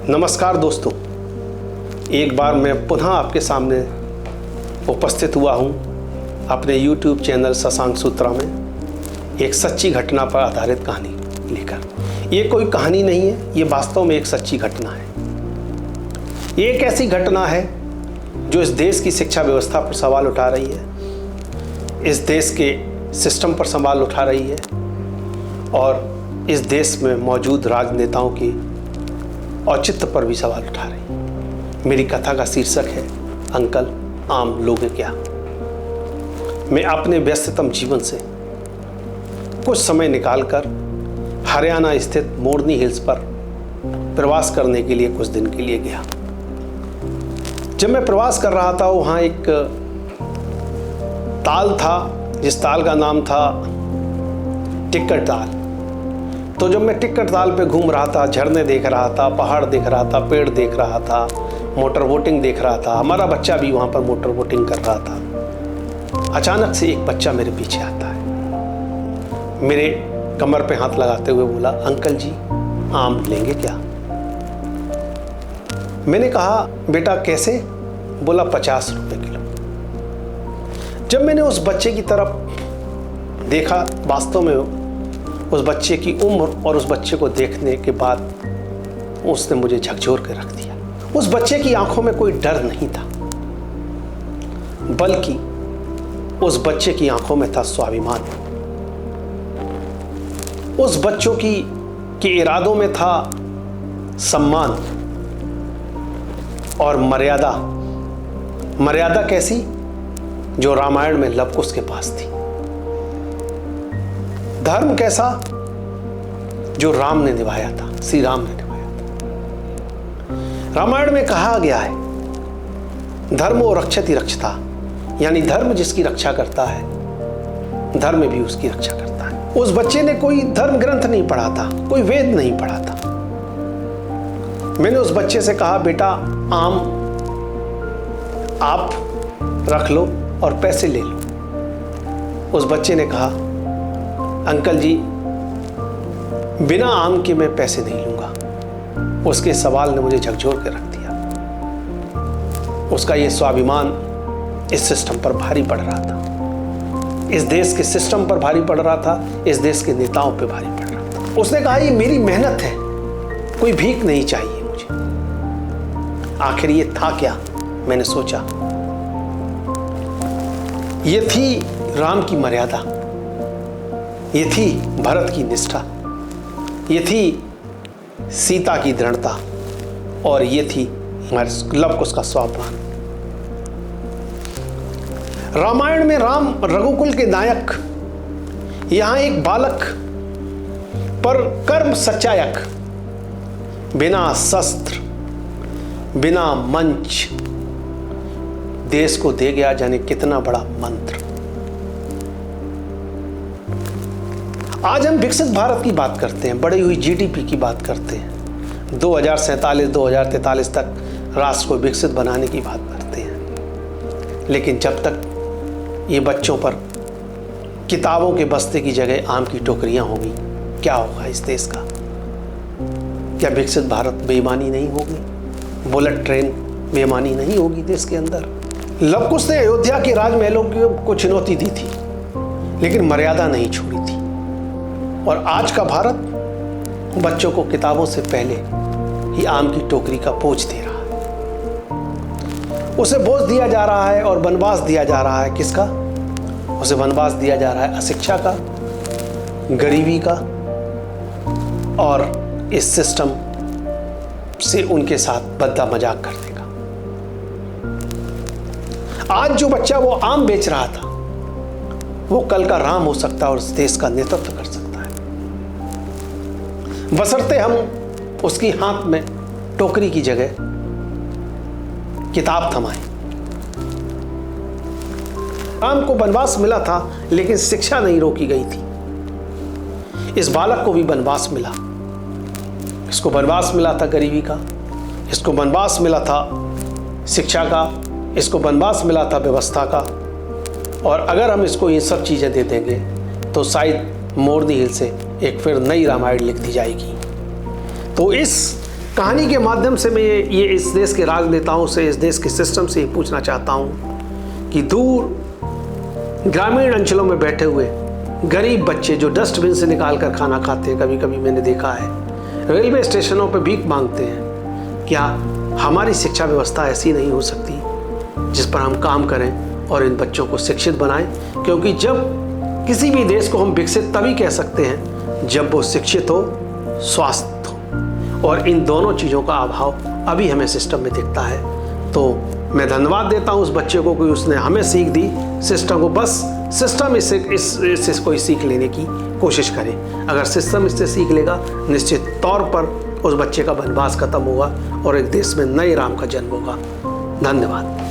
नमस्कार दोस्तों, एक बार मैं पुनः आपके सामने उपस्थित हुआ हूँ अपने YouTube चैनल शशांक सूत्रा में एक सच्ची घटना पर आधारित कहानी लेकर। ये कोई कहानी नहीं है, ये वास्तव में एक सच्ची घटना है। ये एक ऐसी घटना है जो इस देश की शिक्षा व्यवस्था पर सवाल उठा रही है, इस देश के सिस्टम पर सवाल उठा रही है और इस देश में मौजूद राजनेताओं की औचित्य पर भी सवाल उठा रही है। मेरी कथा का शीर्षक है अंकल आम लोगे क्या। मैं अपने व्यस्ततम जीवन से कुछ समय निकालकर हरियाणा स्थित मोरनी हिल्स पर प्रवास करने के लिए कुछ दिन के लिए गया। जब मैं प्रवास कर रहा था, वहाँ एक ताल था जिस ताल का नाम था टिक्कर ताल। तो जब मैं टिक्कर ताल पे घूम रहा था, झरने देख रहा था, पहाड़ देख रहा था, पेड़ देख रहा था, मोटर बोटिंग देख रहा था, हमारा बच्चा भी वहाँ पर मोटर बोटिंग कर रहा था, अचानक से एक बच्चा मेरे पीछे आता है। मेरे कमर पे हाथ लगाते हुए बोला, अंकल जी आम लेंगे क्या। मैंने कहा बेटा कैसे। बोला 50 रुपए किलो। जब मैंने उस बच्चे की तरफ देखा, वास्तव में उस बच्चे की उम्र और उस बच्चे को देखने के बाद उसने मुझे झकझोर कर रख दिया। उस बच्चे की आंखों में कोई डर नहीं था, बल्कि उस बच्चे की आंखों में था स्वाभिमान। उस बच्चों के इरादों में था सम्मान और मर्यादा। मर्यादा कैसी, जो रामायण में लव कुश के पास थी। धर्म कैसा, जो राम ने निभाया था, श्री राम ने निभाया था। रामायण में कहा गया है धर्मो रक्षति रक्षता, यानी धर्म जिसकी रक्षा करता है धर्म भी उसकी रक्षा करता है। उस बच्चे ने कोई धर्म ग्रंथ नहीं पढ़ा था, कोई वेद नहीं पढ़ा था। मैंने उस बच्चे से कहा बेटा आम आप रख लो और पैसे ले लो। उस बच्चे ने कहा अंकल जी बिना आम के मैं पैसे नहीं लूंगा। उसके सवाल ने मुझे झकझोर के रख दिया। उसका ये स्वाभिमान इस सिस्टम पर भारी पड़ रहा था, इस देश के सिस्टम पर भारी पड़ रहा था, इस देश के नेताओं पर भारी पड़ रहा था। उसने कहा ये मेरी मेहनत है, कोई भीख नहीं चाहिए मुझे। आखिर ये था क्या, मैंने सोचा। ये थी राम की मर्यादा, ये थी भरत की निष्ठा, ये थी सीता की दृढ़ता और ये थी हमारे लव कुश का स्वाभिमान। रामायण में राम रघुकुल के नायक, यहां एक बालक पर कर्म सच्चायक, बिना शस्त्र बिना मंच देश को दे गया, जाने कितना बड़ा मंत्र। आज हम विकसित भारत की बात करते हैं, बढ़ी हुई जीडीपी की बात करते हैं, 2047-2043 तक राष्ट्र को विकसित बनाने की बात करते हैं। लेकिन जब तक ये बच्चों पर किताबों के बस्ते की जगह आम की टोकरियां होंगी, क्या होगा इस देश का। क्या विकसित भारत बेईमानी नहीं होगी, बुलेट ट्रेन बेईमानी नहीं होगी देश के अंदर। लव कुश ने अयोध्या के राजमहलों को चुनौती दी थी, लेकिन मर्यादा नहीं छोड़ी थी। और आज का भारत बच्चों को किताबों से पहले ही आम की टोकरी का बोझ दे रहा है। उसे बोझ दिया जा रहा है और वनवास दिया जा रहा है। किसका? उसे वनवास दिया जा रहा है अशिक्षा का, गरीबी का और इस सिस्टम से उनके साथ बद्दा मजाक करने का। आज जो बच्चा वो आम बेच रहा था, वो कल का राम हो सकता है और इस देश का नेतृत्व कर सकता है, बशर्ते हम उसकी हाथ में टोकरी की जगह किताब थमाएं। राम को वनवास मिला था, लेकिन शिक्षा नहीं रोकी गई थी। इस बालक को भी वनवास मिला। इसको वनवास मिला था गरीबी का, इसको वनवास मिला था शिक्षा का, इसको वनवास मिला था व्यवस्था का। और अगर हम इसको ये सब चीज़ें दे देंगे तो शायद मोरनी हिल से एक फिर नई रामायण लिख दी जाएगी। तो इस कहानी के माध्यम से मैं ये इस देश के राजनेताओं से, इस देश के सिस्टम से ये पूछना चाहता हूँ कि दूर ग्रामीण अंचलों में बैठे हुए गरीब बच्चे जो डस्टबिन से निकाल कर खाना खाते हैं, कभी कभी मैंने देखा है, रेलवे स्टेशनों पर भीख मांगते हैं, क्या हमारी शिक्षा व्यवस्था ऐसी नहीं हो सकती जिस पर हम काम करें और इन बच्चों को शिक्षित बनाएं? क्योंकि जब किसी भी देश को हम विकसित तभी कह सकते हैं जब वो शिक्षित हो, स्वास्थ्य हो, और इन दोनों चीज़ों का अभाव अभी हमें सिस्टम में दिखता है। तो मैं धन्यवाद देता हूँ उस बच्चे को कि उसने हमें सीख दी, सिस्टम को। बस सिस्टम इससे कोई सीख लेने की कोशिश करे। अगर सिस्टम इससे सीख लेगा, निश्चित तौर पर उस बच्चे का वनवास खत्म होगा और एक देश में नए राम का जन्म होगा। धन्यवाद।